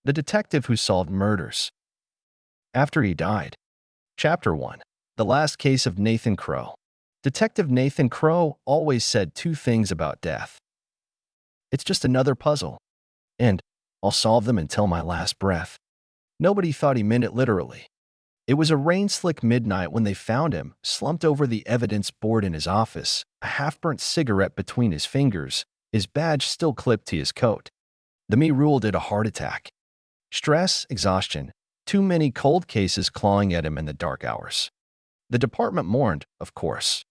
The detective who solved murders. After he died. Chapter 1. The last case of Nathan Crowe. Detective Nathan Crowe always said two things about death. It's just another puzzle, and I'll solve them until my last breath. Nobody thought he meant it literally. It was a rain-slick midnight when they found him, slumped over the evidence board in his office, a half-burnt cigarette between his fingers, his badge still clipped to his coat. The me ruled it a heart attack. Stress, exhaustion, too many cold cases clawing at him in the dark hours. The department mourned, of course.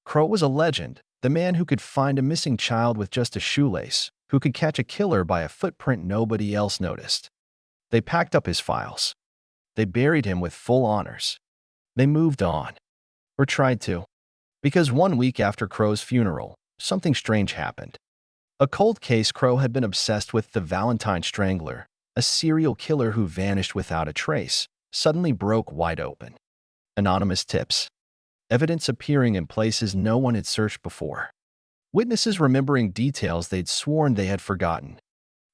Crowe was a legend, the man who could find a missing child with just a shoelace, who could catch a killer by a footprint nobody else noticed. They packed up his files. They buried him with full honors. They moved on. Or tried to. Because 1 week after Crowe's funeral, something strange happened. A cold case Crowe had been obsessed with, the Valentine Strangler, a serial killer who vanished without a trace, suddenly broke wide open. Anonymous tips. Evidence appearing in places no one had searched before. Witnesses remembering details they'd sworn they had forgotten.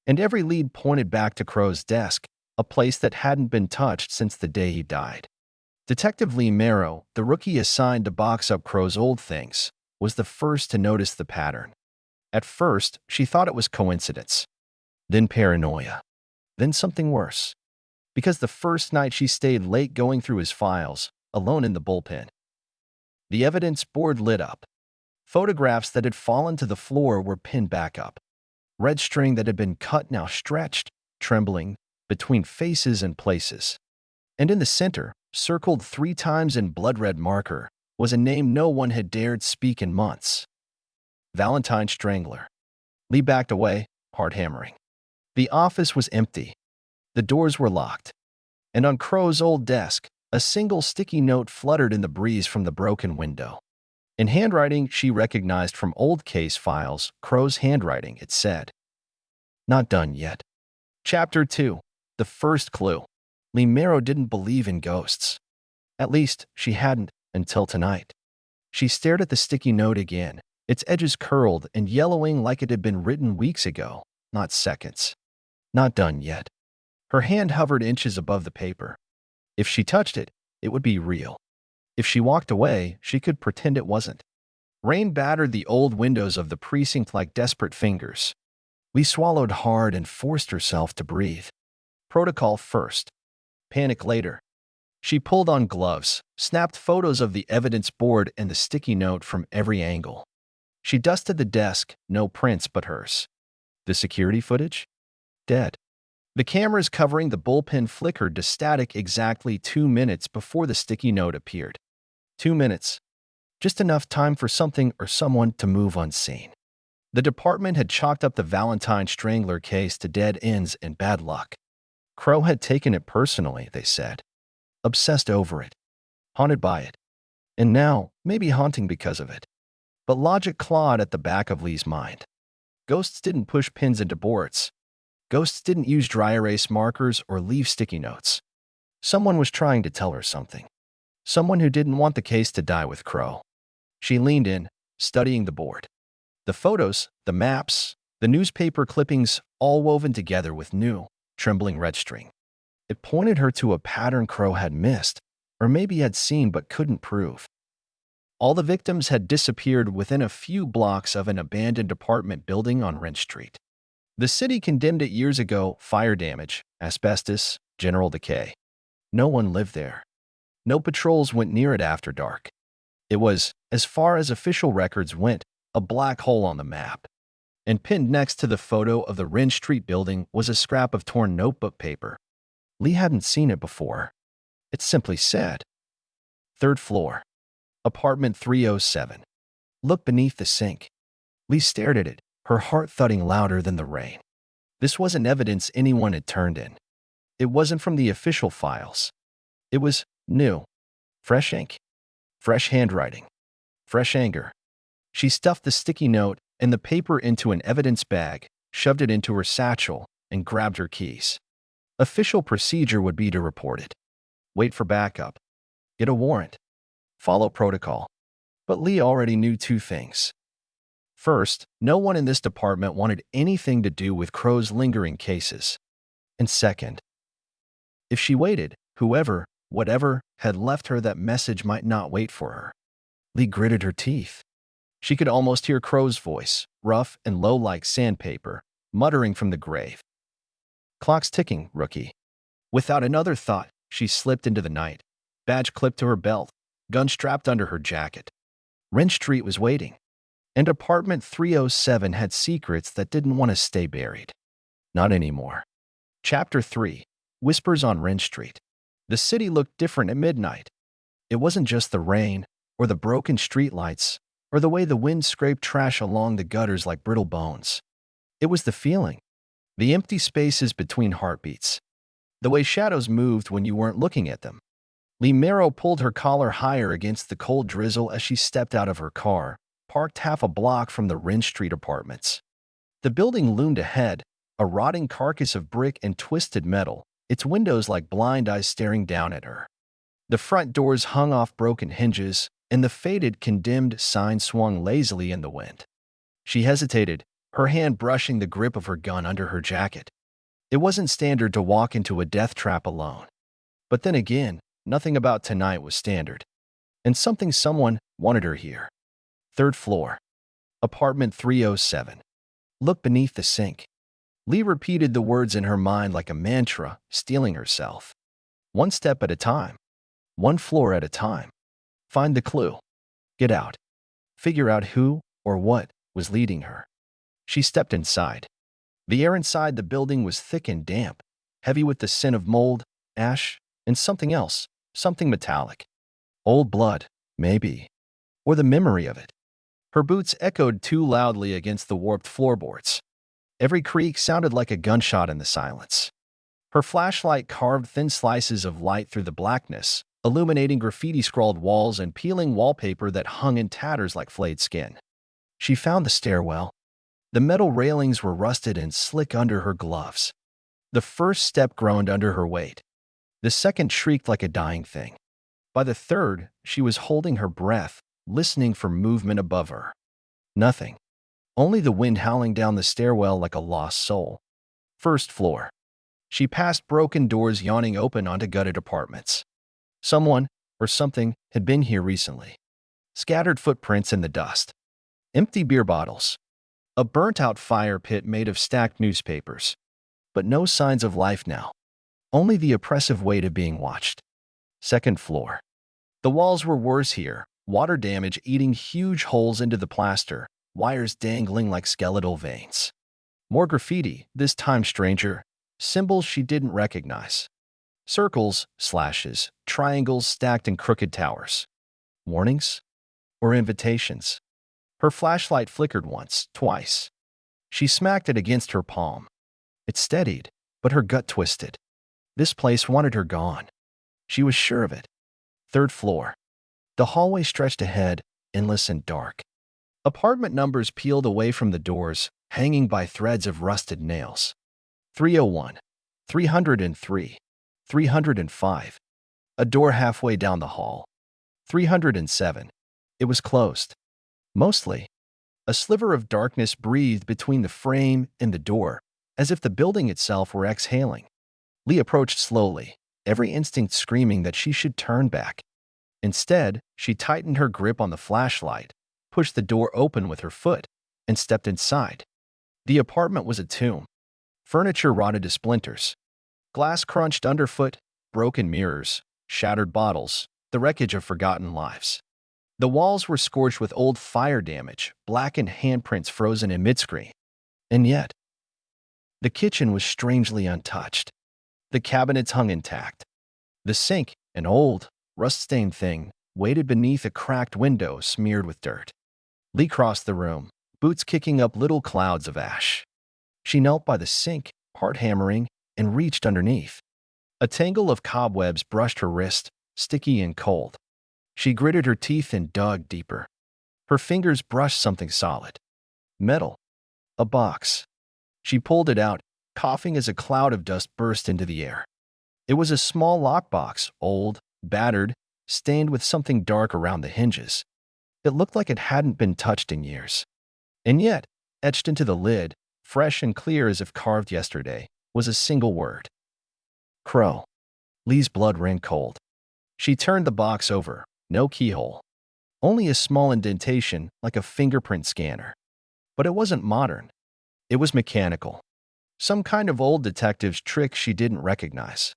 And every lead pointed back to Crowe's desk, a place that hadn't been touched since the day he died. Detective Leigh Marrow, the rookie assigned to box up Crowe's old things, was the first to notice the pattern. At first, she thought it was coincidence. Then paranoia. Then something worse. Because the first night she stayed late going through his files, alone in the bullpen. The evidence board lit up. Photographs that had fallen to the floor were pinned back up. Red string that had been cut now stretched, trembling, between faces and places. And in the center, circled 3 times in blood-red marker, was a name no one had dared speak in months. Valentine Strangler. Leigh backed away, heart hammering. The office was empty. The doors were locked. And on Crowe's old desk, a single sticky note fluttered in the breeze from the broken window. In handwriting she recognized from old case files, Crowe's handwriting, it said, "Not done yet." Chapter 2. The first clue. Leigh Marrow didn't believe in ghosts. At least, she hadn't until tonight. She stared at the sticky note again, its edges curled and yellowing like it had been written weeks ago, not seconds. Not done yet. Her hand hovered inches above the paper. If she touched it, it would be real. If she walked away, she could pretend it wasn't. Rain battered the old windows of the precinct like desperate fingers. Leigh swallowed hard and forced herself to breathe. Protocol first. Panic later. She pulled on gloves, snapped photos of the evidence board and the sticky note from every angle. She dusted the desk, no prints but hers. The security footage? Dead. The cameras covering the bullpen flickered to static exactly 2 minutes before the sticky note appeared. 2 minutes. Just enough time for something or someone to move unseen. The department had chalked up the Valentine Strangler case to dead ends and bad luck. Crowe had taken it personally, they said. Obsessed over it. Haunted by it. And now, maybe haunting because of it. But logic clawed at the back of Leigh's mind. Ghosts didn't push pins into boards. Ghosts didn't use dry erase markers or leave sticky notes. Someone was trying to tell her something. Someone who didn't want the case to die with Crowe. She leaned in, studying the board. The photos, the maps, the newspaper clippings, all woven together with new, trembling red string. It pointed her to a pattern Crowe had missed, or maybe had seen but couldn't prove. All the victims had disappeared within a few blocks of an abandoned apartment building on Wrench Street. The city condemned it years ago: fire damage, asbestos, general decay. No one lived there. No patrols went near it after dark. It was, as far as official records went, a black hole on the map. And pinned next to the photo of the Wrench Street building was a scrap of torn notebook paper. Leigh hadn't seen it before. It simply said, "3rd floor, apartment 307. Look beneath the sink." Leigh stared at it, her heart thudding louder than the rain. This wasn't evidence anyone had turned in. It wasn't from the official files. It was new. Fresh ink. Fresh handwriting. Fresh anger. She stuffed the sticky note and the paper into an evidence bag, shoved it into her satchel, and grabbed her keys. Official procedure would be to report it. Wait for backup. Get a warrant. Follow protocol. But Leigh already knew 2 things. First, no one in this department wanted anything to do with Crowe's lingering cases. And second, if she waited, whoever, whatever, had left her that message might not wait for her. Leigh gritted her teeth. She could almost hear Crowe's voice, rough and low like sandpaper, muttering from the grave. Clock's ticking, rookie. Without another thought, she slipped into the night, badge clipped to her belt, gun strapped under her jacket. Wrench Street was waiting, and apartment 307 had secrets that didn't want to stay buried. Not anymore. Chapter 3. Whispers on Wrench Street. The city looked different at midnight. It wasn't just the rain, or the broken streetlights, or the way the wind scraped trash along the gutters like brittle bones. It was the feeling. The empty spaces between heartbeats. The way shadows moved when you weren't looking at them. Leigh Marrow pulled her collar higher against the cold drizzle as she stepped out of her car, parked half a block from the Wrench Street apartments. The building loomed ahead, a rotting carcass of brick and twisted metal, its windows like blind eyes staring down at her. The front doors hung off broken hinges, and the faded, condemned sign swung lazily in the wind. She hesitated, her hand brushing the grip of her gun under her jacket. It wasn't standard to walk into a death trap alone. But then again, nothing about tonight was standard. And someone wanted her here. Third floor. Apartment 307. Look beneath the sink. Leigh repeated the words in her mind like a mantra, steeling herself. One step at a time. One floor at a time. Find the clue. Get out. Figure out who or what was leading her. She stepped inside. The air inside the building was thick and damp, heavy with the scent of mold, ash, and something else, something metallic. Old blood, maybe. Or the memory of it. Her boots echoed too loudly against the warped floorboards. Every creak sounded like a gunshot in the silence. Her flashlight carved thin slices of light through the blackness, illuminating graffiti-scrawled walls and peeling wallpaper that hung in tatters like flayed skin. She found the stairwell. The metal railings were rusted and slick under her gloves. The first step groaned under her weight. The second shrieked like a dying thing. By the third, she was holding her breath, listening for movement above her. Nothing. Only the wind howling down the stairwell like a lost soul. First floor. She passed broken doors yawning open onto gutted apartments. Someone, or something, had been here recently. Scattered footprints in the dust. Empty beer bottles. A burnt-out fire pit made of stacked newspapers. But no signs of life now. Only the oppressive weight of being watched. Second floor. The walls were worse here, water damage eating huge holes into the plaster, wires dangling like skeletal veins. More graffiti, this time stranger, symbols she didn't recognize. Circles, slashes, triangles stacked in crooked towers. Warnings? Or invitations? Her flashlight flickered once, twice. She smacked it against her palm. It steadied, but her gut twisted. This place wanted her gone. She was sure of it. Third floor. The hallway stretched ahead, endless and dark. Apartment numbers peeled away from the doors, hanging by threads of rusted nails. 301, 303, 305. A door halfway down the hall. 307. It was closed. Mostly. A sliver of darkness breathed between the frame and the door, as if the building itself were exhaling. Leigh approached slowly, every instinct screaming that she should turn back. Instead, she tightened her grip on the flashlight, pushed the door open with her foot, and stepped inside. The apartment was a tomb. Furniture rotted to splinters. Glass crunched underfoot, broken mirrors, shattered bottles, the wreckage of forgotten lives. The walls were scorched with old fire damage, blackened handprints frozen in midscreen. And yet, the kitchen was strangely untouched. The cabinets hung intact. The sink, an old, rust-stained thing, waited beneath a cracked window smeared with dirt. Leigh crossed the room, boots kicking up little clouds of ash. She knelt by the sink, heart hammering, and reached underneath. A tangle of cobwebs brushed her wrist, sticky and cold. She gritted her teeth and dug deeper. Her fingers brushed something solid. Metal. A box. She pulled it out, coughing as a cloud of dust burst into the air. It was a small lockbox, old, battered, stained with something dark around the hinges. It looked like it hadn't been touched in years. And yet, etched into the lid, fresh and clear as if carved yesterday, was a single word. Crow. Leigh's blood ran cold. She turned the box over, no keyhole. Only a small indentation like a fingerprint scanner. But it wasn't modern. It was mechanical. Some kind of old detective's trick she didn't recognize.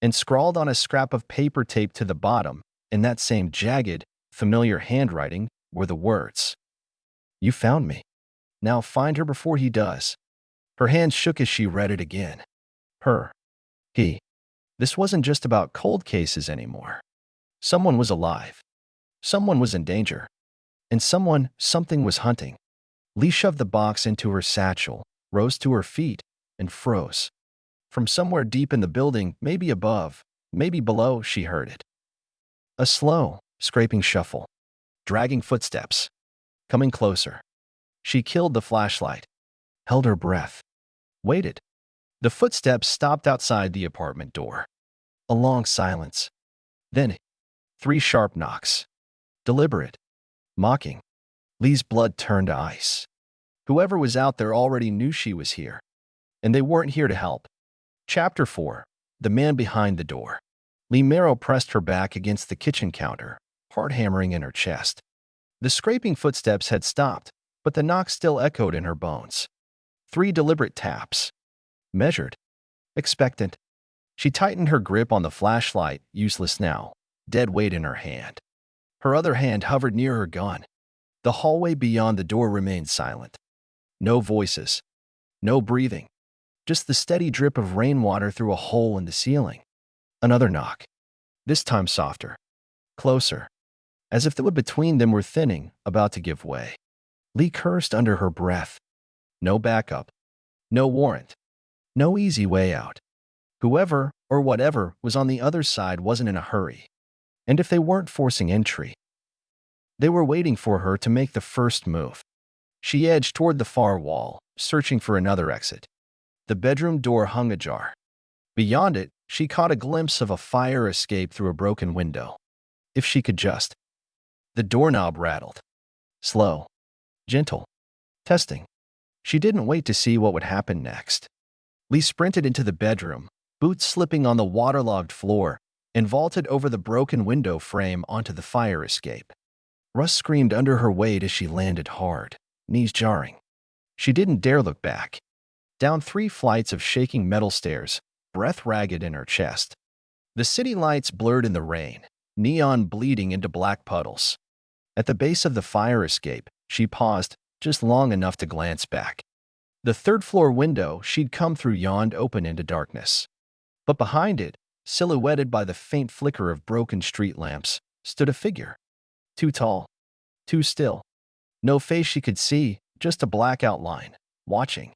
And scrawled on a scrap of paper taped to the bottom, in that same jagged, familiar handwriting, were the words, "You found me. Now find her before he does." Her hands shook as she read it again. Her. He. This wasn't just about cold cases anymore. Someone was alive. Someone was in danger. And something was hunting. Leigh shoved the box into her satchel, rose to her feet, and froze. From somewhere deep in the building, maybe above, maybe below, she heard it. A slow, scraping shuffle. Dragging footsteps. Coming closer. She killed the flashlight. Held her breath. Waited. The footsteps stopped outside the apartment door. A long silence. Then, 3 sharp knocks. Deliberate. Mocking. Leigh's blood turned to ice. Whoever was out there already knew she was here. And they weren't here to help. Chapter 4. The Man Behind the Door. Leigh Marrow pressed her back against the kitchen counter, heart hammering in her chest. The scraping footsteps had stopped, but the knock still echoed in her bones. 3 deliberate taps. Measured. Expectant. She tightened her grip on the flashlight, useless now, dead weight in her hand. Her other hand hovered near her gun. The hallway beyond the door remained silent. No voices. No breathing. Just the steady drip of rainwater through a hole in the ceiling. Another knock. This time softer. Closer. As if the wood between them were thinning, about to give way. Leigh cursed under her breath. No backup. No warrant. No easy way out. Whoever, or whatever, was on the other side wasn't in a hurry. And if they weren't forcing entry, they were waiting for her to make the first move. She edged toward the far wall, searching for another exit. The bedroom door hung ajar. Beyond it, she caught a glimpse of a fire escape through a broken window. If she could just. The doorknob rattled. Slow. Gentle. Testing. She didn't wait to see what would happen next. Leigh sprinted into the bedroom, boots slipping on the waterlogged floor, and vaulted over the broken window frame onto the fire escape. Russ screamed under her weight as she landed hard, knees jarring. She didn't dare look back. Down 3 flights of shaking metal stairs, breath ragged in her chest. The city lights blurred in the rain, neon bleeding into black puddles. At the base of the fire escape, she paused, just long enough to glance back. The 3rd-floor window she'd come through yawned open into darkness. But behind it, silhouetted by the faint flicker of broken street lamps, stood a figure. Too tall. Too still. No face she could see, just a black outline, watching.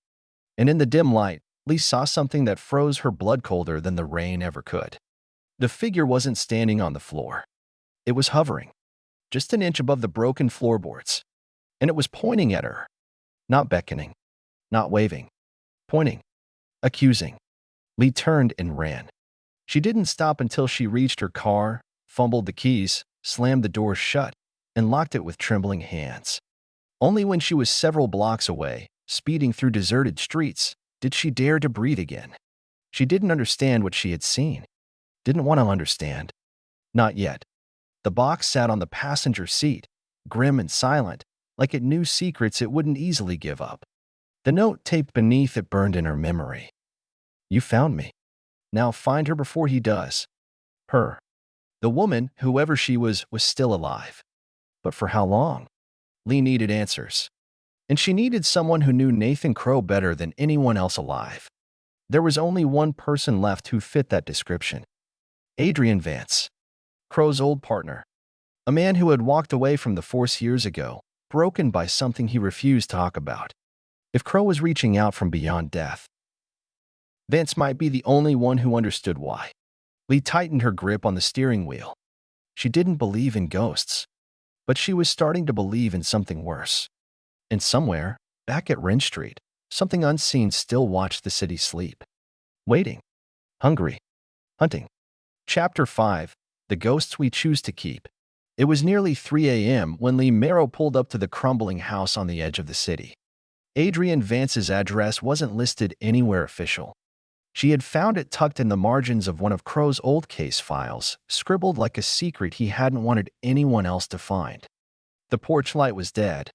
And in the dim light, Leigh saw something that froze her blood colder than the rain ever could. The figure wasn't standing on the floor. It was hovering, just an inch above the broken floorboards. And it was pointing at her. Not beckoning. Not waving. Pointing. Accusing. Leigh turned and ran. She didn't stop until she reached her car, fumbled the keys, slammed the door shut, and locked it with trembling hands. Only when she was several blocks away, speeding through deserted streets, did she dare to breathe again. She didn't understand what she had seen. Didn't want to understand. Not yet. The box sat on the passenger seat, grim and silent, like it knew secrets it wouldn't easily give up. The note taped beneath it burned in her memory. You found me. Now find her before he does. Her. The woman, whoever she was still alive. But for how long? Leigh needed answers. And she needed someone who knew Nathan Crowe better than anyone else alive. There was only one person left who fit that description. Adrian Vance. Crowe's old partner. A man who had walked away from the force years ago, broken by something he refused to talk about. If Crowe was reaching out from beyond death, Vance might be the only one who understood why. Leigh tightened her grip on the steering wheel. She didn't believe in ghosts, but she was starting to believe in something worse. And somewhere, back at Wren Street, something unseen still watched the city sleep. Waiting. Hungry. Hunting. Chapter 5. The Ghosts We Choose to Keep. It was nearly 3 a.m. when Leigh Marrow pulled up to the crumbling house on the edge of the city. Adrian Vance's address wasn't listed anywhere official. She had found it tucked in the margins of one of Crowe's old case files, scribbled like a secret he hadn't wanted anyone else to find. The porch light was dead.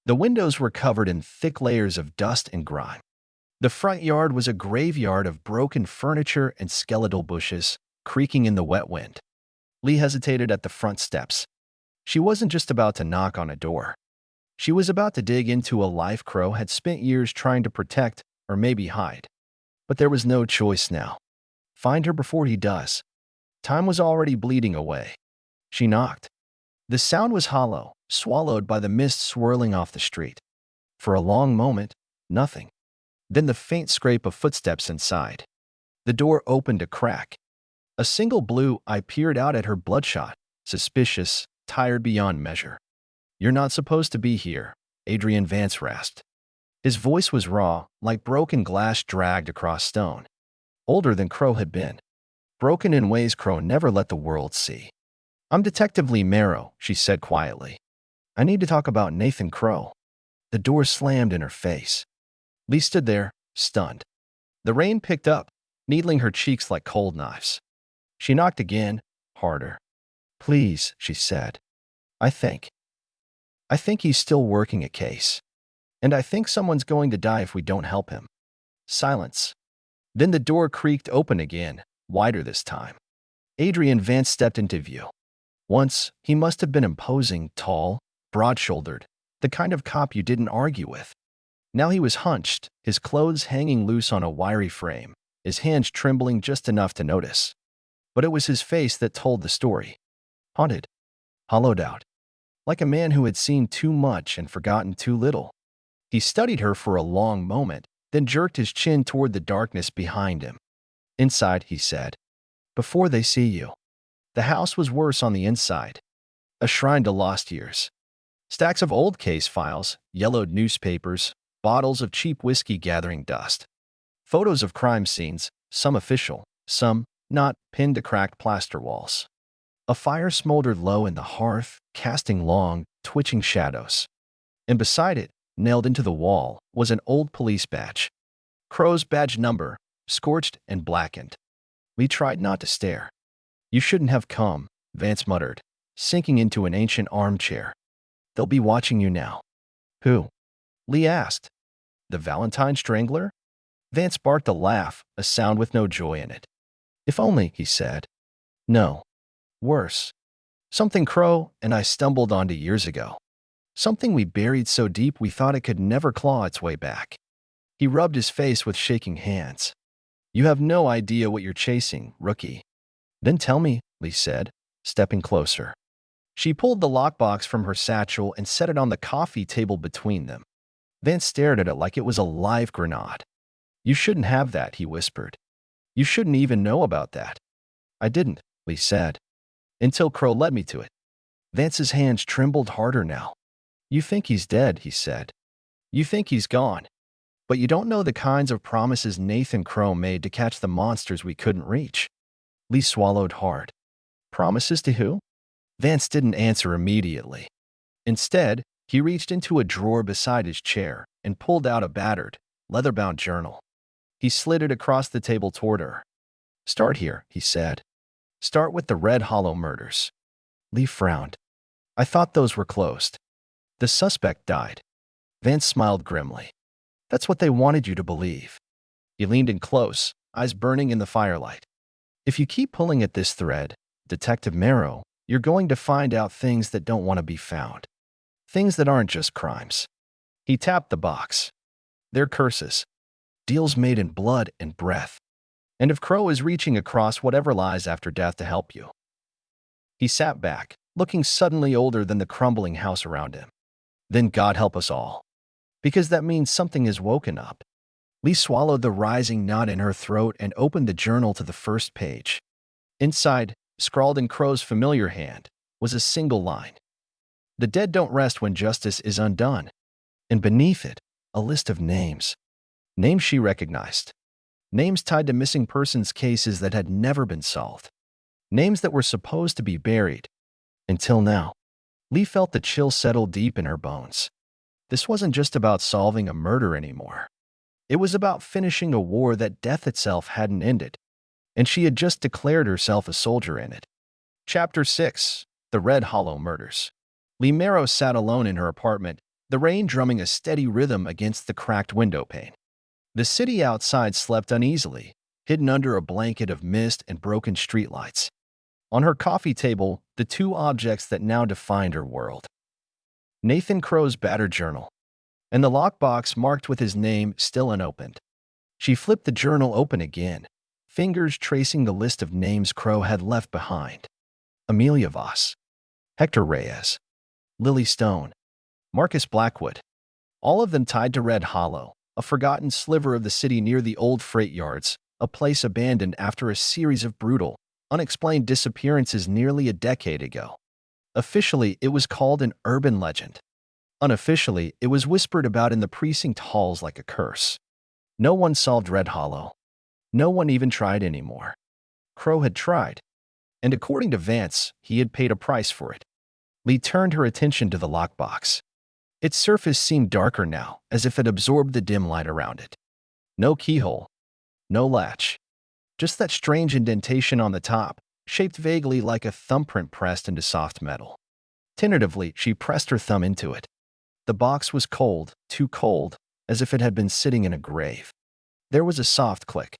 The windows were covered in thick layers of dust and grime. The front yard was a graveyard of broken furniture and skeletal bushes, creaking in the wet wind. Leigh hesitated at the front steps. She wasn't just about to knock on a door. She was about to dig into a life Crowe had spent years trying to protect or maybe hide. But there was no choice now. Find her before he does. Time was already bleeding away. She knocked. The sound was hollow, swallowed by the mist swirling off the street. For a long moment, nothing. Then the faint scrape of footsteps inside. The door opened a crack. A single blue eye peered out at her, bloodshot, suspicious, tired beyond measure. "You're not supposed to be here," Adrian Vance rasped. His voice was raw, like broken glass dragged across stone. Older than Crowe had been. Broken in ways Crowe never let the world see. "I'm Detective Leigh Marrow," she said quietly. "I need to talk about Nathan Crowe." The door slammed in her face. Leigh stood there, stunned. The rain picked up, needling her cheeks like cold knives. She knocked again, harder. "Please," she said. I think he's still working a case. And I think someone's going to die if we don't help him." Silence. Then the door creaked open again, wider this time. Adrian Vance stepped into view. Once, he must have been imposing, tall, broad-shouldered, the kind of cop you didn't argue with. Now he was hunched, his clothes hanging loose on a wiry frame, his hands trembling just enough to notice. But it was his face that told the story. Haunted. Hollowed out. Like a man who had seen too much and forgotten too little. He studied her for a long moment, then jerked his chin toward the darkness behind him. "Inside," he said. "Before they see you." The house was worse on the inside. A shrine to lost years. Stacks of old case files, yellowed newspapers, bottles of cheap whiskey gathering dust. Photos of crime scenes, some official, some not, pinned to cracked plaster walls. A fire smoldered low in the hearth, casting long, twitching shadows. And beside it, nailed into the wall, was an old police badge. Crowe's badge number, scorched and blackened. Leigh tried not to stare. "You shouldn't have come," Vance muttered, sinking into an ancient armchair. "They'll be watching you now." "Who?" Leigh asked. "The Valentine Strangler?" Vance barked a laugh, a sound with no joy in it. "If only," he said. "No. Worse. Something Crowe and I stumbled onto years ago. Something we buried so deep we thought it could never claw its way back." He rubbed his face with shaking hands. "You have no idea what you're chasing, rookie." "Then tell me," Leigh said, stepping closer. She pulled the lockbox from her satchel and set it on the coffee table between them. Vance stared at it like it was a live grenade. "You shouldn't have that," he whispered. "You shouldn't even know about that." "I didn't," Leigh said. "Until Crowe led me to it." Vance's hands trembled harder now. "You think he's dead," he said. "You think he's gone. But you don't know the kinds of promises Nathan Crowe made to catch the monsters we couldn't reach." Leigh swallowed hard. "Promises to who?" Vance didn't answer immediately. Instead, he reached into a drawer beside his chair and pulled out a battered, leather-bound journal. He slid it across the table toward her. "Start here," he said. "Start with the Red Hollow murders." Leigh frowned. "I thought those were closed." "The suspect died." Vance smiled grimly. "That's what they wanted you to believe." He leaned in close, eyes burning in the firelight. "If you keep pulling at this thread, Detective Marrow, you're going to find out things that don't want to be found. Things that aren't just crimes." He tapped the box. "They're curses. Deals made in blood and breath. And if Crowe is reaching across whatever lies after death to help you." He sat back, looking suddenly older than the crumbling house around him. "Then God help us all. Because that means something is woken up." Leigh swallowed the rising knot in her throat and opened the journal to the first page. Inside, scrawled in Crowe's familiar hand, was a single line. "The dead don't rest when justice is undone." And beneath it, a list of names. Names she recognized. Names tied to missing persons cases that had never been solved. Names that were supposed to be buried. Until now. Leigh felt the chill settle deep in her bones. This wasn't just about solving a murder anymore. It was about finishing a war that death itself hadn't ended, and she had just declared herself a soldier in it. Chapter 6. The Red Hollow Murders. Leigh Marrow sat alone in her apartment, the rain drumming a steady rhythm against the cracked window pane. The city outside slept uneasily, hidden under a blanket of mist and broken streetlights. On her coffee table, the two objects that now defined her world. Nathan Crowe's battered journal, and the lockbox marked with his name still unopened. She flipped the journal open again, fingers tracing the list of names Crowe had left behind. Amelia Voss, Hector Reyes, Lily Stone, Marcus Blackwood, all of them tied to Red Hollow, a forgotten sliver of the city near the old freight yards, a place abandoned after a series of brutal, unexplained disappearances nearly a decade ago. Officially, it was called an urban legend. Unofficially, it was whispered about in the precinct halls like a curse. No one solved Red Hollow. No one even tried anymore. Crowe had tried, and according to Vance, he had paid a price for it. Leigh turned her attention to the lockbox. Its surface seemed darker now, as if it absorbed the dim light around it. No keyhole, no latch, just that strange indentation on the top, shaped vaguely like a thumbprint pressed into soft metal. Tentatively, she pressed her thumb into it. The box was cold, too cold, as if it had been sitting in a grave. There was a soft click.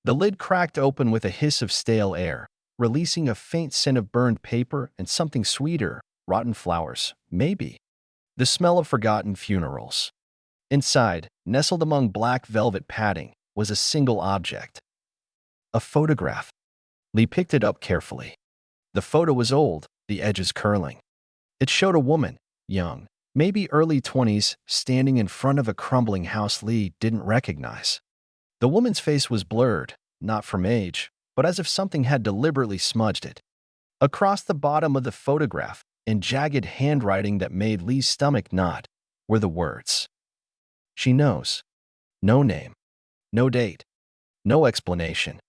The lid cracked open with a hiss of stale air, releasing a faint scent of burned paper and something sweeter, rotten flowers, maybe. The smell of forgotten funerals. Inside, nestled among black velvet padding, was a single object. A photograph. Leigh picked it up carefully. The photo was old, the edges curling. It showed a woman, young, maybe early 20s, standing in front of a crumbling house Leigh didn't recognize. The woman's face was blurred, not from age, but as if something had deliberately smudged it. Across the bottom of the photograph, in jagged handwriting that made Leigh's stomach knot, were the words. She knows. No name. No date. No explanation.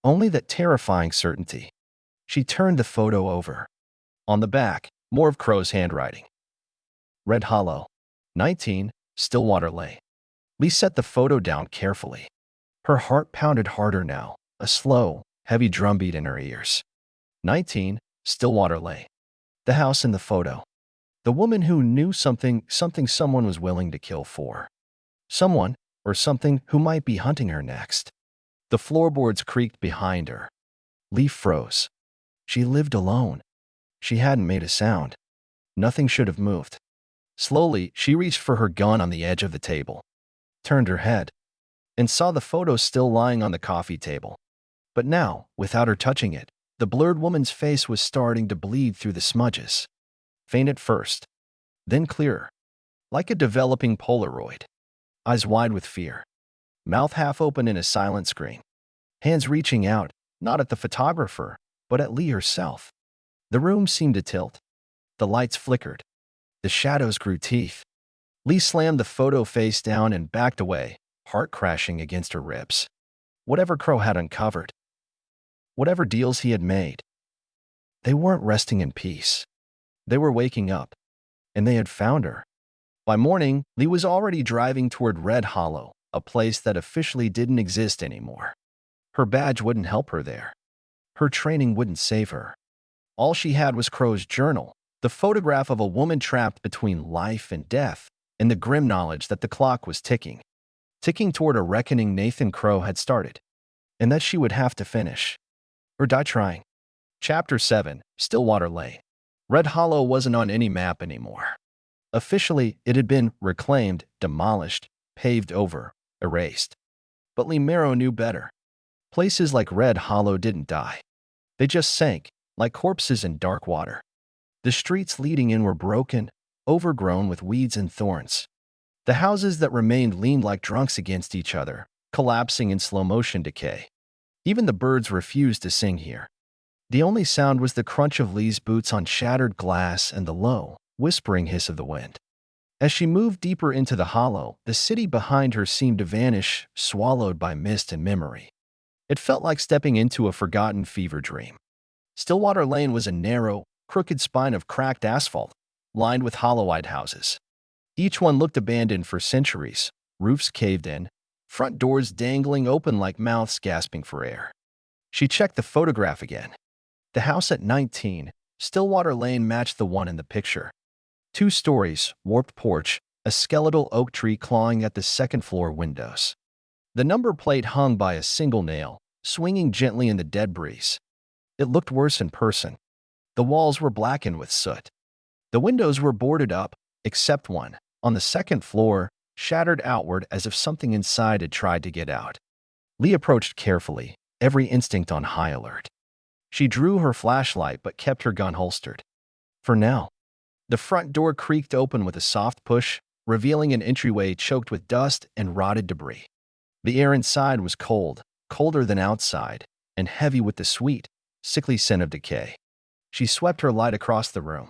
Only that terrifying certainty. She turned the photo over. On the back, more of Crowe's handwriting. Red Hollow. 19, Stillwater Lane. Leigh set the photo down carefully. Her heart pounded harder now, a slow, heavy drumbeat in her ears. 19, Stillwater Lane. The house in the photo. The woman who knew something someone was willing to kill for. Someone, or something, who might be hunting her next. The floorboards creaked behind her. Leigh froze. She lived alone. She hadn't made a sound. Nothing should have moved. Slowly, she reached for her gun on the edge of the table, turned her head, and saw the photo still lying on the coffee table. But now, without her touching it, the blurred woman's face was starting to bleed through the smudges. Faint at first, then clearer, like a developing Polaroid. Eyes wide with fear, mouth half open in a silent scream. Hands reaching out, not at the photographer, but at Leigh herself. The room seemed to tilt. The lights flickered. The shadows grew teeth. Leigh slammed the photo face down and backed away, heart crashing against her ribs. Whatever Crowe had uncovered, whatever deals he had made, they weren't resting in peace. They were waking up, and they had found her. By morning, Leigh was already driving toward Red Hollow, a place that officially didn't exist anymore. Her badge wouldn't help her there. Her training wouldn't save her. All she had was Crowe's journal, the photograph of a woman trapped between life and death, and the grim knowledge that the clock was ticking toward a reckoning Nathan Crowe had started, and that she would have to finish, or die trying. Chapter 7. Stillwater Lane. Red Hollow wasn't on any map anymore. Officially, it had been reclaimed, demolished, paved over, erased. But Leigh Marrow knew better. Places like Red Hollow didn't die. They just sank, like corpses in dark water. The streets leading in were broken, overgrown with weeds and thorns. The houses that remained leaned like drunks against each other, collapsing in slow-motion decay. Even the birds refused to sing here. The only sound was the crunch of Leigh's boots on shattered glass and the low, whispering hiss of the wind. As she moved deeper into the hollow, the city behind her seemed to vanish, swallowed by mist and memory. It felt like stepping into a forgotten fever dream. Stillwater Lane was a narrow, crooked spine of cracked asphalt, lined with hollow-eyed houses. Each one looked abandoned for centuries, roofs caved in, front doors dangling open like mouths gasping for air. She checked the photograph again. The house at 19, Stillwater Lane matched the one in the picture. 2 stories, warped porch, a skeletal oak tree clawing at the second-floor windows. The number plate hung by a single nail, swinging gently in the dead breeze. It looked worse in person. The walls were blackened with soot. The windows were boarded up, except one, on the second floor, shattered outward as if something inside had tried to get out. Leigh approached carefully, every instinct on high alert. She drew her flashlight but kept her gun holstered. For now. The front door creaked open with a soft push, revealing an entryway choked with dust and rotted debris. The air inside was cold, colder than outside, and heavy with the sweet, sickly scent of decay. She swept her light across the room.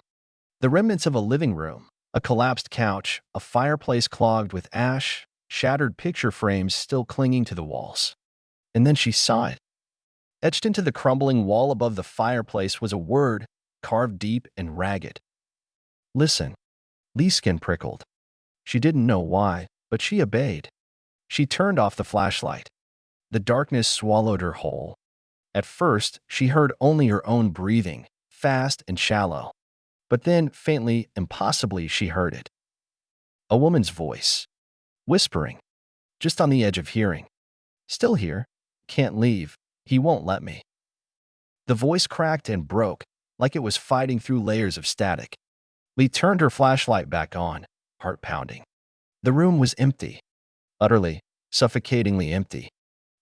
The remnants of a living room, a collapsed couch, a fireplace clogged with ash, shattered picture frames still clinging to the walls. And then she saw it. Etched into the crumbling wall above the fireplace was a word, carved deep and ragged. Listen. Leigh's skin prickled. She didn't know why, but she obeyed. She turned off the flashlight. The darkness swallowed her whole. At first, she heard only her own breathing, fast and shallow. But then, faintly, impossibly, she heard it. A woman's voice. Whispering. Just on the edge of hearing. Still here. Can't leave. He won't let me. The voice cracked and broke, like it was fighting through layers of static. Leigh turned her flashlight back on, heart pounding. The room was empty. Utterly, suffocatingly empty.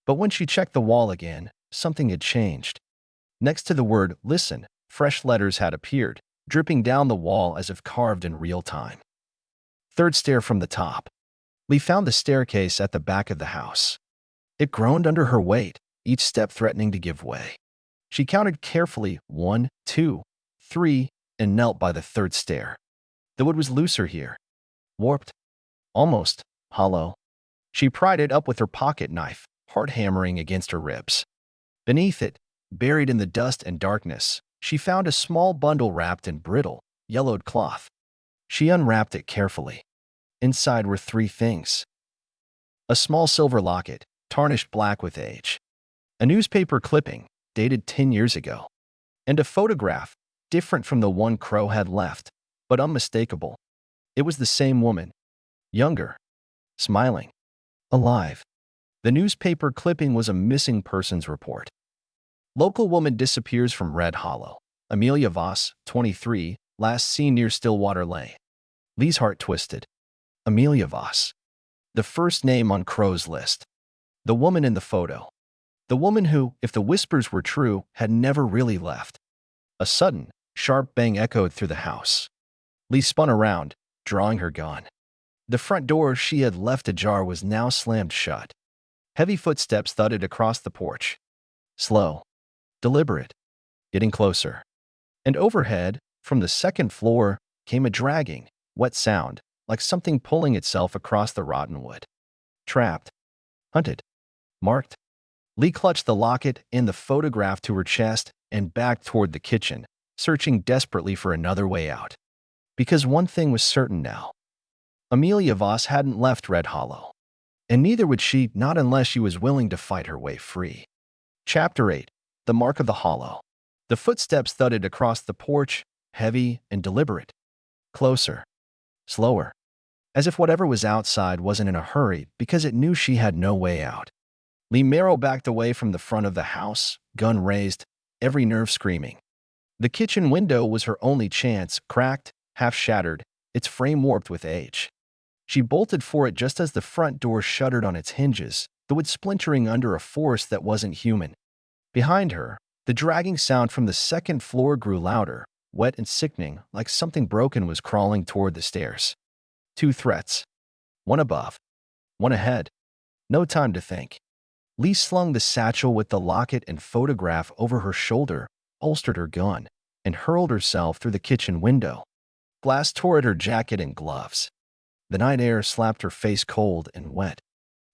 But when she checked the wall again, something had changed. Next to the word listen, fresh letters had appeared, dripping down the wall as if carved in real time. 3rd stair from the top. Leigh found the staircase at the back of the house. It groaned under her weight, each step threatening to give way. She counted carefully 1, 2, 3, and knelt by the 3rd stair. The wood was looser here. Warped. Almost. Hollow. She pried it up with her pocket knife, heart hammering against her ribs. Beneath it, buried in the dust and darkness, she found a small bundle wrapped in brittle, yellowed cloth. She unwrapped it carefully. Inside were 3 things. A small silver locket, tarnished black with age. A newspaper clipping, dated 10 years ago. And a photograph, different from the one Crowe had left, but unmistakable. It was the same woman. Younger. Smiling. Alive. The newspaper clipping was a missing persons report. Local woman disappears from Red Hollow. Amelia Voss, 23, last seen near Stillwater Lane. Leigh's heart twisted. Amelia Voss. The first name on Crowe's list. The woman in the photo. The woman who, if the whispers were true, had never really left. A sudden, sharp bang echoed through the house. Leigh spun around, drawing her gun. The front door she had left ajar was now slammed shut. Heavy footsteps thudded across the porch. Slow. Deliberate. Getting closer. And overhead, from the 2nd floor, came a dragging, wet sound, like something pulling itself across the rotten wood. Trapped. Hunted. Marked. Leigh clutched the locket and the photograph to her chest and backed toward the kitchen, searching desperately for another way out. Because one thing was certain now. Amelia Voss hadn't left Red Hollow. And neither would she, not unless she was willing to fight her way free. Chapter 8. The Mark of the Hollow. The footsteps thudded across the porch, heavy and deliberate. Closer. Slower. As if whatever was outside wasn't in a hurry because it knew she had no way out. Leigh Marrow backed away from the front of the house, gun raised, every nerve screaming. The kitchen window was her only chance, cracked, half-shattered, its frame warped with age. She bolted for it just as the front door shuddered on its hinges, the wood splintering under a force that wasn't human. Behind her, the dragging sound from the 2nd floor grew louder, wet and sickening, like something broken was crawling toward the stairs. 2 threats. One above. One ahead. No time to think. Leigh slung the satchel with the locket and photograph over her shoulder, holstered her gun, and hurled herself through the kitchen window. Glass tore at her jacket and gloves. The night air slapped her face cold and wet.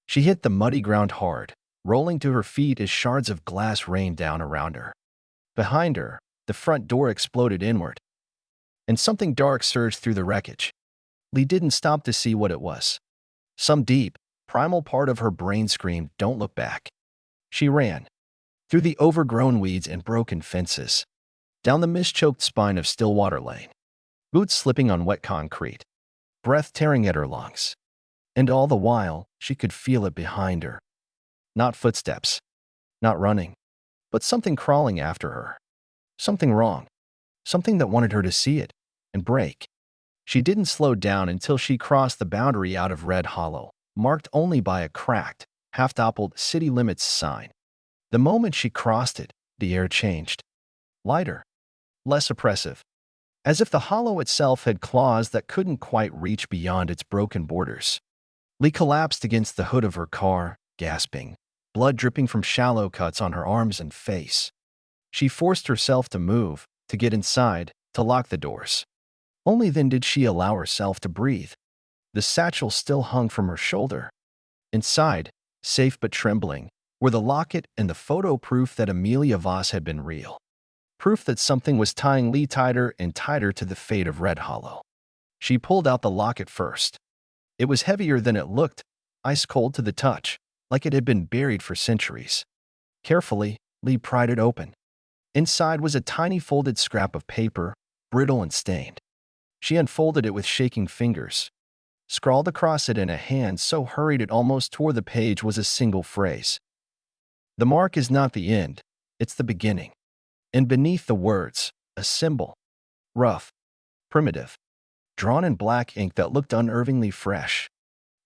She hit the muddy ground hard, rolling to her feet as shards of glass rained down around her. Behind her, the front door exploded inward, and something dark surged through the wreckage. Leigh didn't stop to see what it was. Some deep, Primal part of her brain screamed, "Don't look back." She ran, through the overgrown weeds and broken fences, down the mist-choked spine of Stillwater Lane, boots slipping on wet concrete, breath tearing at her lungs. And all the while, she could feel it behind her. Not footsteps, not running, but something crawling after her. Something wrong. Something that wanted her to see it and break. She didn't slow down until she crossed the boundary out of Red Hollow, marked only by a cracked, half-toppled city limits sign. The moment she crossed it, the air changed. Lighter, less oppressive, as if the hollow itself had claws that couldn't quite reach beyond its broken borders. Leigh collapsed against the hood of her car, gasping, blood dripping from shallow cuts on her arms and face. She forced herself to move, to get inside, to lock the doors. Only then did she allow herself to breathe. The satchel still hung from her shoulder. Inside, safe but trembling, were the locket and the photo, proof that Amelia Voss had been real. Proof that something was tying Leigh tighter and tighter to the fate of Red Hollow. She pulled out the locket first. It was heavier than it looked, ice cold to the touch, like it had been buried for centuries. Carefully, Leigh pried it open. Inside was a tiny folded scrap of paper, brittle and stained. She unfolded it with shaking fingers. Scrawled across it in a hand so hurried it almost tore the page was a single phrase. "The mark is not the end, it's the beginning." And beneath the words, a symbol. Rough, primitive, drawn in black ink that looked unnervingly fresh.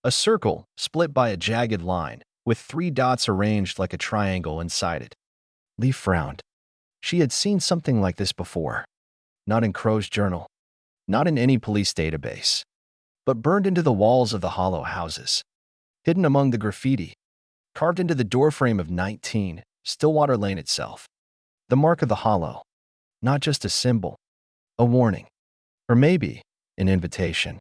A circle, split by a jagged line, with 3 dots arranged like a triangle inside it. Leigh frowned. She had seen something like this before. Not in Crowe's journal. Not in any police database. But burned into the walls of the hollow houses. Hidden among the graffiti. Carved into the doorframe of 19, Stillwater Lane itself. The mark of the hollow. Not just a symbol. A warning. Or maybe an invitation.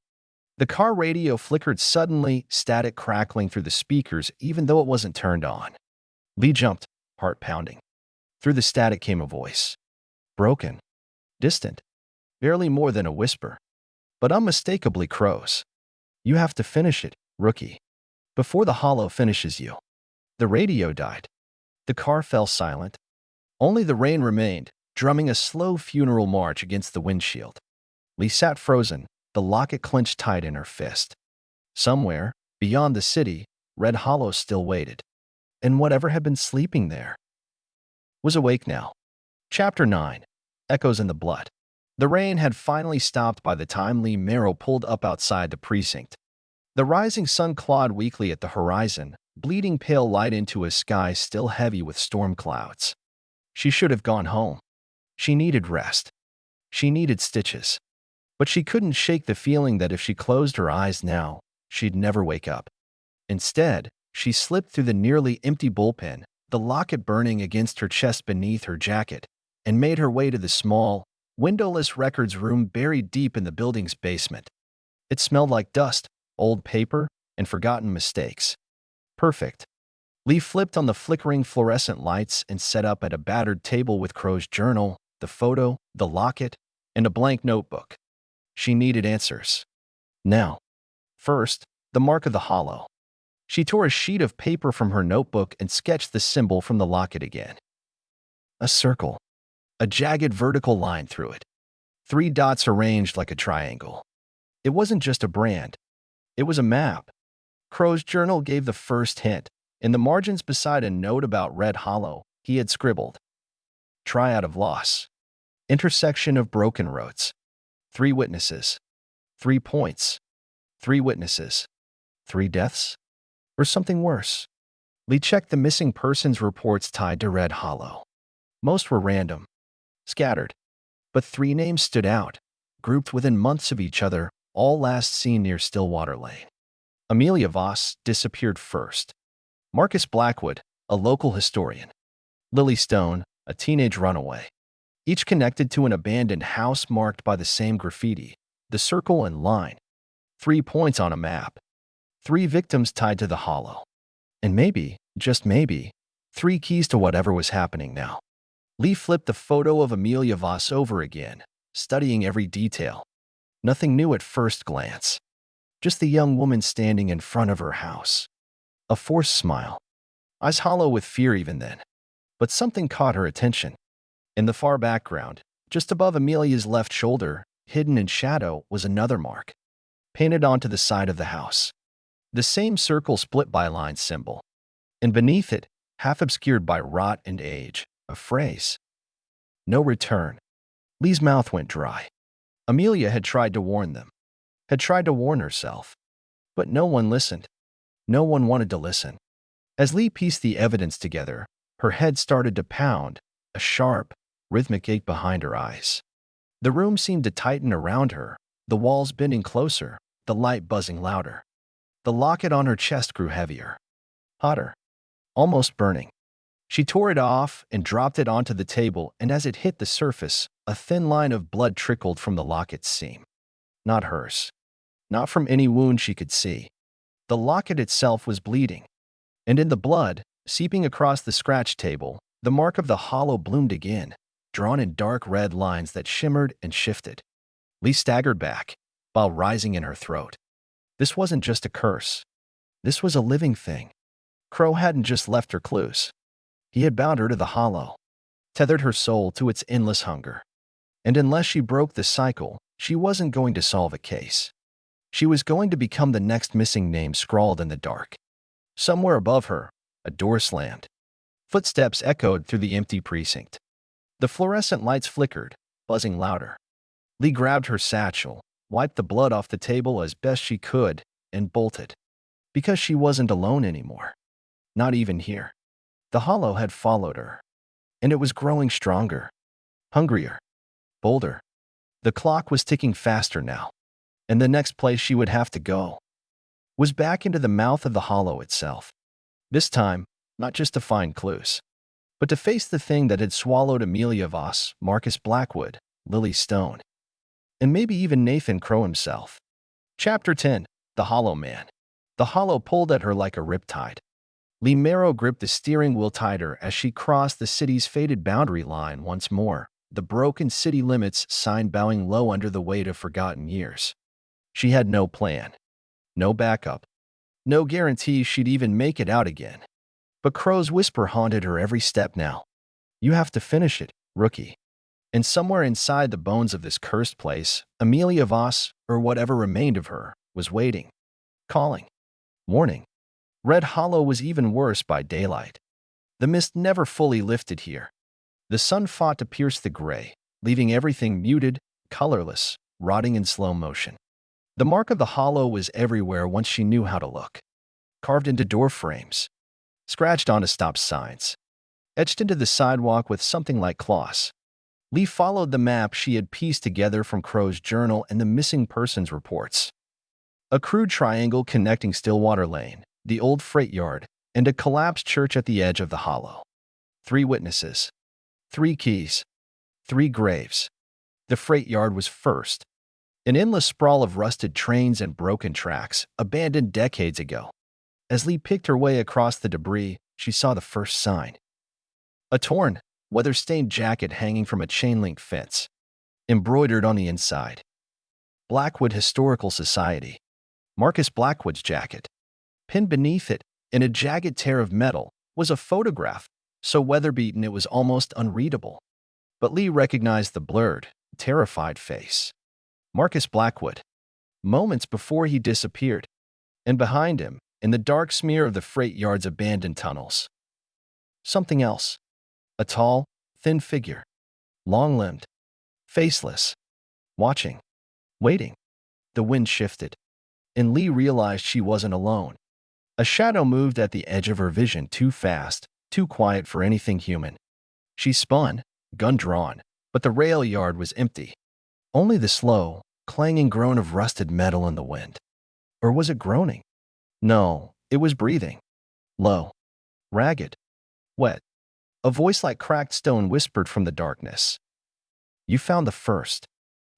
The car radio flickered suddenly, static crackling through the speakers even though it wasn't turned on. Leigh jumped, heart pounding. Through the static came a voice. Broken. Distant. Barely more than a whisper. But unmistakably Crowe's. "You have to finish it, rookie. Before the hollow finishes you." The radio died. The car fell silent. Only the rain remained, drumming a slow funeral march against the windshield. Leigh sat frozen, the locket clenched tight in her fist. Somewhere, beyond the city, Red Hollow still waited. And whatever had been sleeping there was awake now. Chapter 9. Echoes in the Blood. The rain had finally stopped by the time Leigh Marrow pulled up outside the precinct. The rising sun clawed weakly at the horizon, bleeding pale light into a sky still heavy with storm clouds. She should have gone home. She needed rest. She needed stitches. But she couldn't shake the feeling that if she closed her eyes now, she'd never wake up. Instead, she slipped through the nearly empty bullpen, the locket burning against her chest beneath her jacket, and made her way to the small, windowless records room buried deep in the building's basement. It smelled like dust, old paper, and forgotten mistakes. Perfect. Leigh flipped on the flickering fluorescent lights and set up at a battered table with Crowe's journal, the photo, the locket, and a blank notebook. She needed answers. Now. First, the mark of the hollow. She tore a sheet of paper from her notebook and sketched the symbol from the locket again. A circle. A jagged vertical line through it. 3 dots arranged like a triangle. It wasn't just a brand. It was a map. Crowe's journal gave the first hint. In the margins beside a note about Red Hollow, he had scribbled, "Triad of loss. Intersection of broken roads. 3 witnesses. 3 points. 3 witnesses. 3 deaths? Or something worse?" Leigh checked the missing persons reports tied to Red Hollow. Most were random, scattered. But 3 names stood out, grouped within months of each other, all last seen near Stillwater Lane. Amelia Voss disappeared first. Marcus Blackwood, a local historian. Lily Stone, a teenage runaway. Each connected to an abandoned house marked by the same graffiti, the circle and line. 3 points on a map. 3 victims tied to the hollow. And maybe, just maybe, 3 keys to whatever was happening now. Leigh flipped the photo of Amelia Voss over again, studying every detail. Nothing new at first glance. Just the young woman standing in front of her house. A forced smile. Eyes hollow with fear even then. But something caught her attention. In the far background, just above Amelia's left shoulder, hidden in shadow, was another mark, painted onto the side of the house. The same circle split by a line symbol. And beneath it, half obscured by rot and age, a phrase. No return. Leigh's mouth went dry. Amelia had tried to warn them, had tried to warn herself. But no one listened. No one wanted to listen. As Leigh pieced the evidence together, her head started to pound, a sharp, rhythmic ache behind her eyes. The room seemed to tighten around her, the walls bending closer, the light buzzing louder. The locket on her chest grew heavier, hotter, almost burning. She tore it off and dropped it onto the table, and as it hit the surface, a thin line of blood trickled from the locket's seam. Not hers. Not from any wound she could see. The locket itself was bleeding. And in the blood, seeping across the scratch table, the mark of the hollow bloomed again, drawn in dark red lines that shimmered and shifted. Leigh staggered back, while rising in her throat. This wasn't just a curse. This was a living thing. Crowe hadn't just left her clues. He had bound her to the hollow, tethered her soul to its endless hunger. And unless she broke the cycle, she wasn't going to solve a case. She was going to become the next missing name scrawled in the dark. Somewhere above her, a door slammed. Footsteps echoed through the empty precinct. The fluorescent lights flickered, buzzing louder. Leigh grabbed her satchel, wiped the blood off the table as best she could, and bolted. Because she wasn't alone anymore. Not even here. The hollow had followed her. And it was growing stronger, hungrier, bolder. The clock was ticking faster now. And the next place she would have to go was back into the mouth of the hollow itself. This time, not just to find clues, but to face the thing that had swallowed Amelia Voss, Marcus Blackwood, Lily Stone, and maybe even Nathan Crowe himself. Chapter 10. The Hollow Man. The hollow pulled at her like a riptide. Leigh Marrow gripped the steering wheel tighter as she crossed the city's faded boundary line once more, the broken city limits sign bowing low under the weight of forgotten years. She had no plan, no backup, no guarantee she'd even make it out again. But Crowe's whisper haunted her every step now. You have to finish it, rookie. And somewhere inside the bones of this cursed place, Amelia Voss, or whatever remained of her, was waiting, calling, warning. Red Hollow was even worse by daylight. The mist never fully lifted here. The sun fought to pierce the gray, leaving everything muted, colorless, rotting in slow motion. The mark of the hollow was everywhere once she knew how to look. Carved into door frames, scratched onto stop signs, etched into the sidewalk with something like claws. Leigh followed the map she had pieced together from Crowe's journal and the missing persons reports. A crude triangle connecting Stillwater Lane, the old freight yard, and a collapsed church at the edge of the hollow. 3 witnesses. 3 keys. 3 graves. The freight yard was first. An endless sprawl of rusted trains and broken tracks, abandoned decades ago. As Leigh picked her way across the debris, she saw the first sign. A torn, weather-stained jacket hanging from a chain-link fence. Embroidered on the inside. Blackwood Historical Society. Marcus Blackwood's jacket. Pinned beneath it, in a jagged tear of metal, was a photograph, so weather-beaten it was almost unreadable. But Leigh recognized the blurred, terrified face. Marcus Blackwood. Moments before he disappeared. And behind him, in the dark smear of the freight yard's abandoned tunnels. Something else. A tall, thin figure. Long-limbed. Faceless. Watching. Waiting. The wind shifted. And Leigh realized she wasn't alone. A shadow moved at the edge of her vision too fast, too quiet for anything human. She spun, gun drawn, but the rail yard was empty. Only the slow, clanging groan of rusted metal in the wind. Or was it groaning? No, it was breathing. Low. Ragged. Wet. A voice like cracked stone whispered from the darkness. You found the first.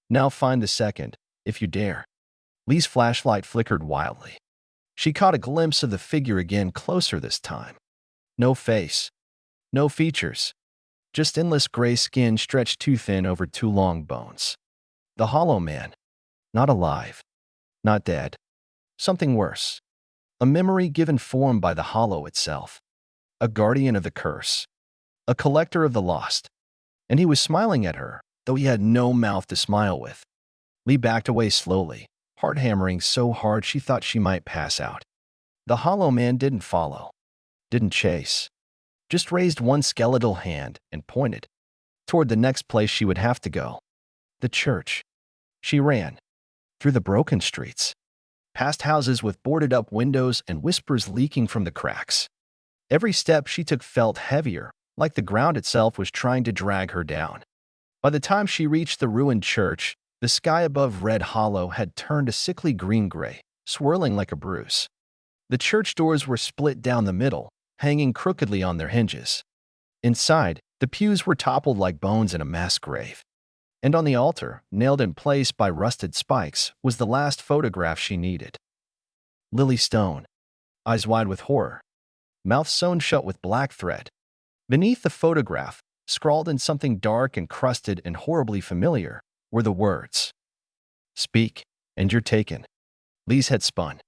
Now find the second, if you dare. Leigh's flashlight flickered wildly. She caught a glimpse of the figure again, closer this time. No face. No features. Just endless gray skin stretched too thin over 2 long bones. The hollow man. Not alive. Not dead. Something worse. A memory given form by the hollow itself. A guardian of the curse. A collector of the lost. And he was smiling at her, though he had no mouth to smile with. Leigh backed away slowly, heart hammering so hard she thought she might pass out. The hollow man didn't follow. Didn't chase. Just raised one skeletal hand and pointed toward the next place she would have to go. The church. She ran. Through the broken streets. Past houses with boarded-up windows and whispers leaking from the cracks. Every step she took felt heavier, like the ground itself was trying to drag her down. By the time she reached the ruined church, the sky above Red Hollow had turned a sickly green-gray, swirling like a bruise. The church doors were split down the middle, hanging crookedly on their hinges. Inside, the pews were toppled like bones in a mass grave. And on the altar, nailed in place by rusted spikes, was the last photograph she needed. Lily Stone, eyes wide with horror, mouth sewn shut with black thread. Beneath the photograph, scrawled in something dark and crusted and horribly familiar, were the words, "Speak, and you're taken." Leigh's head spun.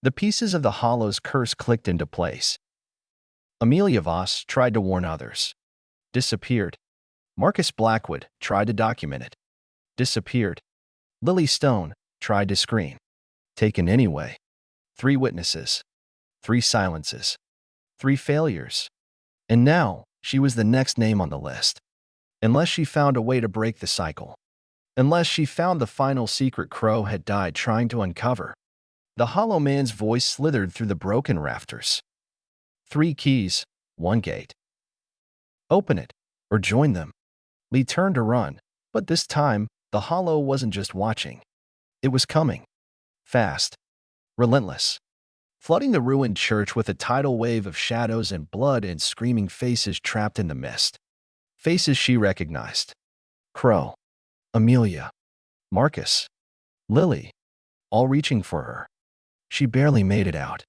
The pieces of the hollow's curse clicked into place. Amelia Voss tried to warn others. Disappeared. Marcus Blackwood tried to document it. Disappeared. Lily Stone tried to screen. Taken anyway. 3 witnesses. 3 silences. 3 failures. And now, she was the next name on the list. Unless she found a way to break the cycle. Unless she found the final secret Crowe had died trying to uncover. The hollow man's voice slithered through the broken rafters. 3 keys, 1 gate. Open it, or join them. Leigh turned to run, but this time, the hollow wasn't just watching. It was coming. Fast. Relentless. Flooding the ruined church with a tidal wave of shadows and blood and screaming faces trapped in the mist. Faces she recognized. Crowe. Amelia. Marcus. Lily. All reaching for her. She barely made it out.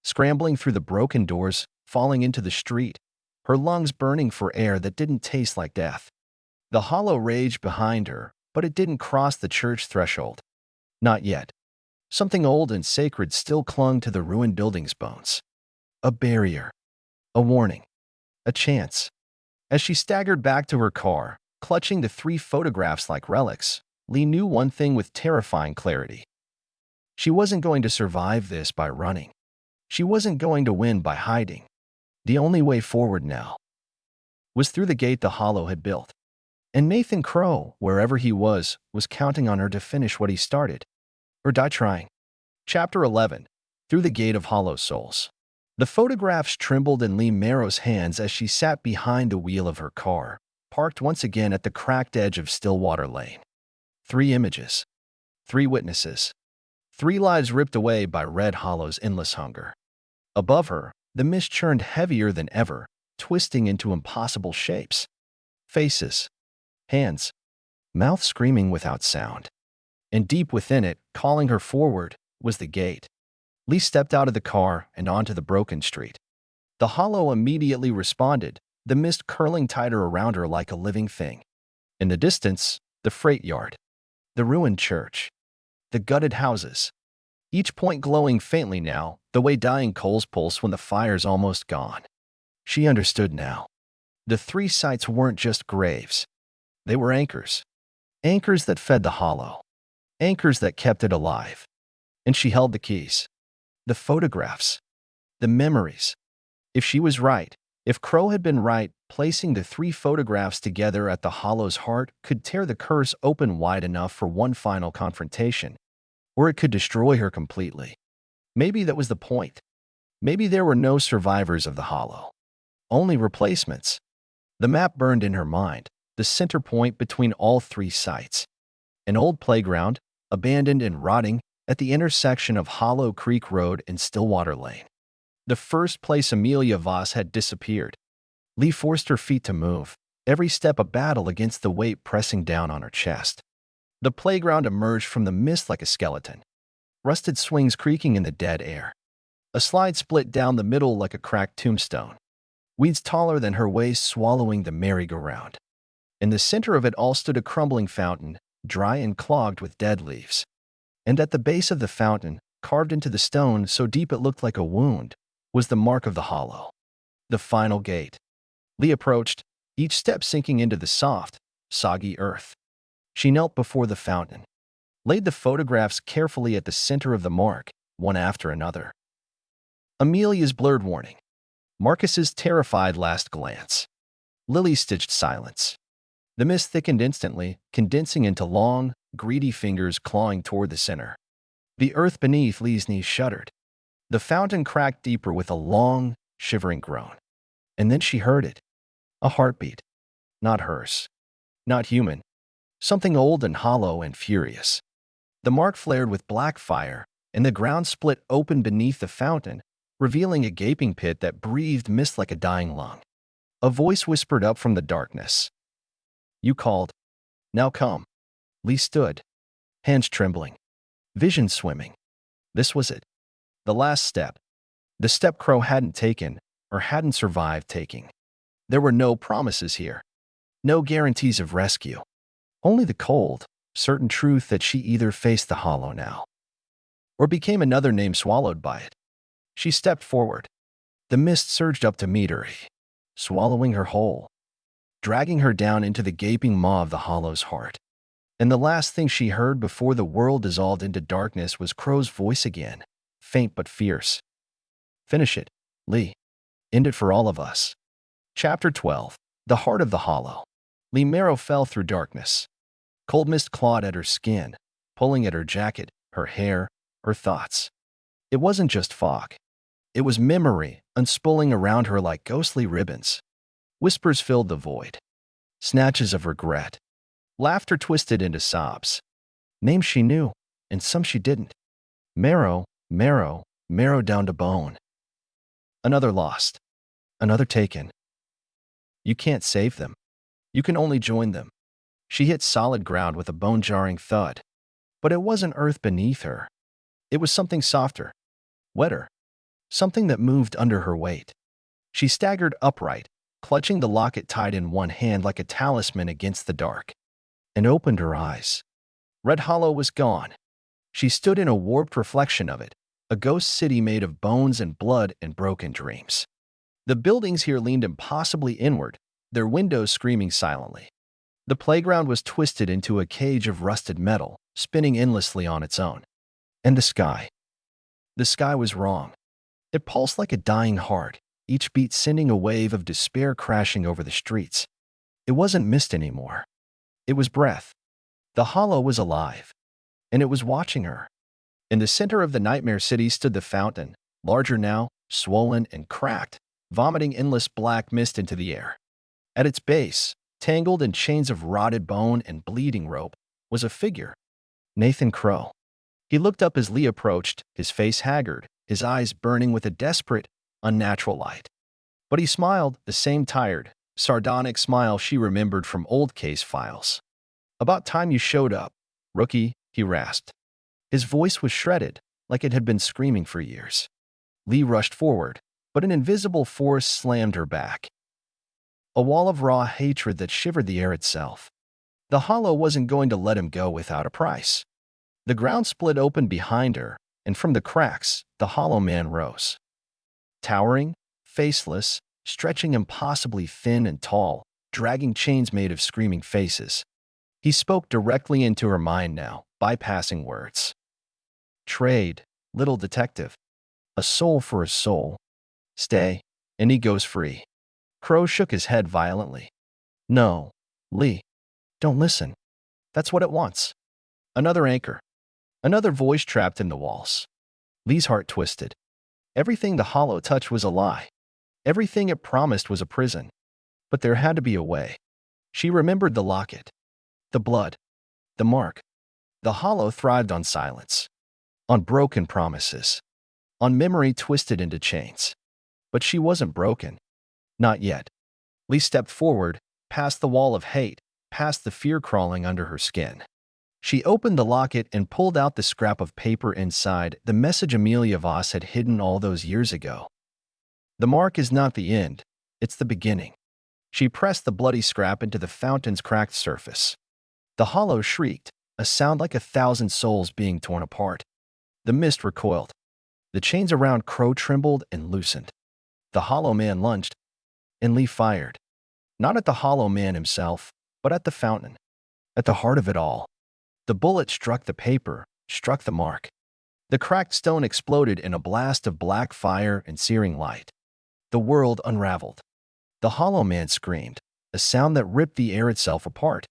Scrambling through the broken doors, falling into the street, her lungs burning for air that didn't taste like death. The hollow raged behind her, but it didn't cross the church threshold. Not yet. Something old and sacred still clung to the ruined building's bones. A barrier. A warning. A chance. As she staggered back to her car, clutching the 3 photographs like relics, Leigh knew one thing with terrifying clarity. She wasn't going to survive this by running. She wasn't going to win by hiding. The only way forward now was through the gate the hollow had built. And Nathan Crowe, wherever he was counting on her to finish what he started. Or die trying. Chapter 11. Through the Gate of Hollow Souls. The photographs trembled in Leigh Marrow's hands as she sat behind the wheel of her car, parked once again at the cracked edge of Stillwater Lane. 3 images. 3 witnesses. 3 lives ripped away by Red Hollow's endless hunger. Above her, the mist churned heavier than ever, twisting into impossible shapes. Faces. Hands. Mouth screaming without sound. And deep within it, calling her forward, was the gate. Leigh stepped out of the car and onto the broken street. The hollow immediately responded, the mist curling tighter around her like a living thing. In the distance, the freight yard. The ruined church. The gutted houses. Each point glowing faintly now, the way dying coals pulse when the fire's almost gone. She understood now. The 3 sites weren't just graves. They were anchors. Anchors that fed the hollow. Anchors that kept it alive. And she held the keys. The photographs. The memories. If she was right, if Crowe had been right, placing the 3 photographs together at the hollow's heart could tear the curse open wide enough for one final confrontation. Or it could destroy her completely. Maybe that was the point. Maybe there were no survivors of the hollow. Only replacements. The map burned in her mind, the center point between all 3 sites. An old playground, abandoned and rotting, at the intersection of Hollow Creek Road and Stillwater Lane. The first place Amelia Voss had disappeared. Leigh forced her feet to move, every step a battle against the weight pressing down on her chest. The playground emerged from the mist like a skeleton. Rusted swings creaking in the dead air. A slide split down the middle like a cracked tombstone. Weeds taller than her waist swallowing the merry-go-round. In the center of it all stood a crumbling fountain, dry and clogged with dead leaves. And at the base of the fountain, carved into the stone so deep it looked like a wound, was the mark of the hollow. The final gate. Leigh approached, each step sinking into the soft, soggy earth. She knelt before the fountain, laid the photographs carefully at the center of the mark, one after another. Amelia's blurred warning. Marcus's terrified last glance. Lily's stitched silence. The mist thickened instantly, condensing into long, greedy fingers clawing toward the center. The earth beneath Leigh's knees shuddered. The fountain cracked deeper with a long, shivering groan. And then she heard it. A heartbeat. Not hers. Not human. Something old and hollow and furious. The mark flared with black fire, and the ground split open beneath the fountain, revealing a gaping pit that breathed mist like a dying lung. A voice whispered up from the darkness. "You called. Now come." Leigh stood, hands trembling, vision swimming. This was it. The last step. The step Crowe hadn't taken, or hadn't survived taking. There were no promises here. No guarantees of rescue. Only the cold, certain truth that she either faced the hollow now, or became another name swallowed by it. She stepped forward. The mist surged up to meet her, swallowing her whole, dragging her down into the gaping maw of the hollow's heart. And the last thing she heard before the world dissolved into darkness was Crowe's voice again, faint but fierce. "Finish it, Leigh. End it for all of us." Chapter 12. The Heart of the Hollow. Leigh Marrow fell through darkness. Cold mist clawed at her skin, pulling at her jacket, her hair, her thoughts. It wasn't just fog. It was memory, unspooling around her like ghostly ribbons. Whispers filled the void. Snatches of regret. Laughter twisted into sobs. Names she knew, and some she didn't. Marrow, Marrow, Marrow down to bone. Another lost. Another taken. You can't save them. You can only join them. She hit solid ground with a bone-jarring thud. But it wasn't earth beneath her. It was something softer, wetter, something that moved under her weight. She staggered upright, clutching the locket tied in one hand like a talisman against the dark, and opened her eyes. Red Hollow was gone. She stood in a warped reflection of it, a ghost city made of bones and blood and broken dreams. The buildings here leaned impossibly inward, their windows screaming silently. The playground was twisted into a cage of rusted metal, spinning endlessly on its own. And the sky. The sky was wrong. It pulsed like a dying heart, each beat sending a wave of despair crashing over the streets. It wasn't mist anymore. It was breath. The hollow was alive, and it was watching her. In the center of the nightmare city stood the fountain, larger now, swollen and cracked, vomiting endless black mist into the air. At its base, tangled in chains of rotted bone and bleeding rope, was a figure. Nathan Crowe. He looked up as Leigh approached, his face haggard, his eyes burning with a desperate, unnatural light. But he smiled, the same tired, sardonic smile she remembered from old case files. "About time you showed up, rookie," he rasped. His voice was shredded, like it had been screaming for years. Leigh rushed forward, but an invisible force slammed her back. A wall of raw hatred that shivered the air itself. The hollow wasn't going to let him go without a price. The ground split open behind her, and from the cracks, the hollow man rose. Towering, faceless, stretching impossibly thin and tall, dragging chains made of screaming faces. He spoke directly into her mind now, bypassing words. "Trade, little detective. A soul for a soul. Stay, and he goes free." Crowe shook his head violently. "No, Leigh. Don't listen. That's what it wants. Another anchor. Another voice trapped in the walls." Leigh's heart twisted. Everything the hollow touched was a lie. Everything it promised was a prison. But there had to be a way. She remembered the locket. The blood. The mark. The hollow thrived on silence. On broken promises. On memory twisted into chains. But she wasn't broken. Not yet. Leigh stepped forward, past the wall of hate, past the fear crawling under her skin. She opened the locket and pulled out the scrap of paper inside, the message Amelia Voss had hidden all those years ago. "The mark is not the end, it's the beginning." She pressed the bloody scrap into the fountain's cracked surface. The hollow shrieked, a sound like 1,000 souls being torn apart. The mist recoiled. The chains around Crowe trembled and loosened. The hollow man lunged, and Leigh fired. Not at the hollow man himself, but at the fountain. At the heart of it all. The bullet struck the paper, struck the mark. The cracked stone exploded in a blast of black fire and searing light. The world unraveled. The hollow man screamed, a sound that ripped the air itself apart.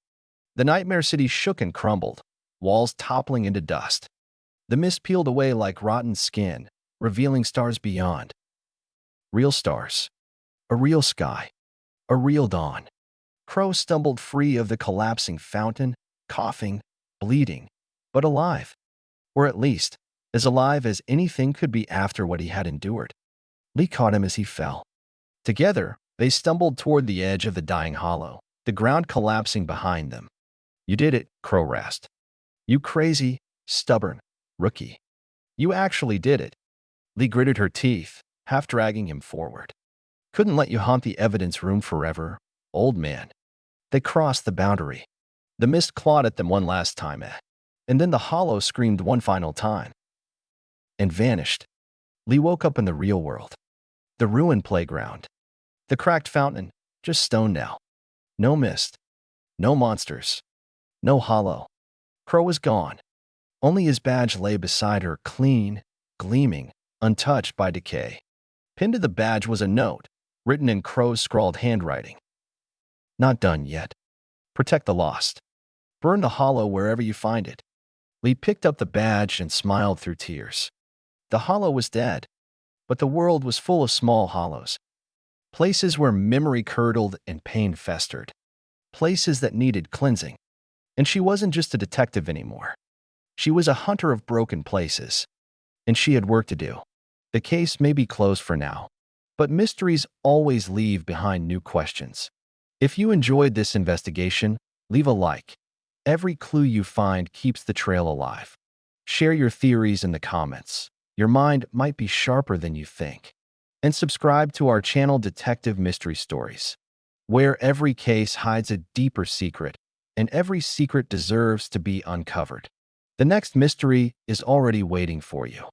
The nightmare city shook and crumbled, walls toppling into dust. The mist peeled away like rotten skin, revealing stars beyond. Real stars. A real sky. A real dawn. Crowe stumbled free of the collapsing fountain, coughing, bleeding, but alive. Or at least, as alive as anything could be after what he had endured. Leigh caught him as he fell. Together, they stumbled toward the edge of the dying hollow, the ground collapsing behind them. "You did it," Crowe rasped. "You crazy, stubborn rookie. You actually did it." Leigh gritted her teeth, half dragging him forward. "Couldn't let you haunt the evidence room forever, old man." They crossed the boundary. The mist clawed at them one last time, and then the hollow screamed one final time and vanished. Leigh woke up in the real world. The ruined playground. The cracked fountain, just stone now. No mist. No monsters. No hollow. Crowe was gone. Only his badge lay beside her, clean, gleaming, untouched by decay. Pinned to the badge was a note, written in Crowe's scrawled handwriting. "Not done yet. Protect the lost. Burn the hollow wherever you find it." Leigh picked up the badge and smiled through tears. The hollow was dead, but the world was full of small hollows. Places where memory curdled and pain festered. Places that needed cleansing. And she wasn't just a detective anymore. She was a hunter of broken places. And she had work to do. The case may be closed for now, but mysteries always leave behind new questions. If you enjoyed this investigation, leave a like. Every clue you find keeps the trail alive. Share your theories in the comments. Your mind might be sharper than you think. And subscribe to our channel, Detective Mystery Stories, where every case hides a deeper secret, and every secret deserves to be uncovered. The next mystery is already waiting for you.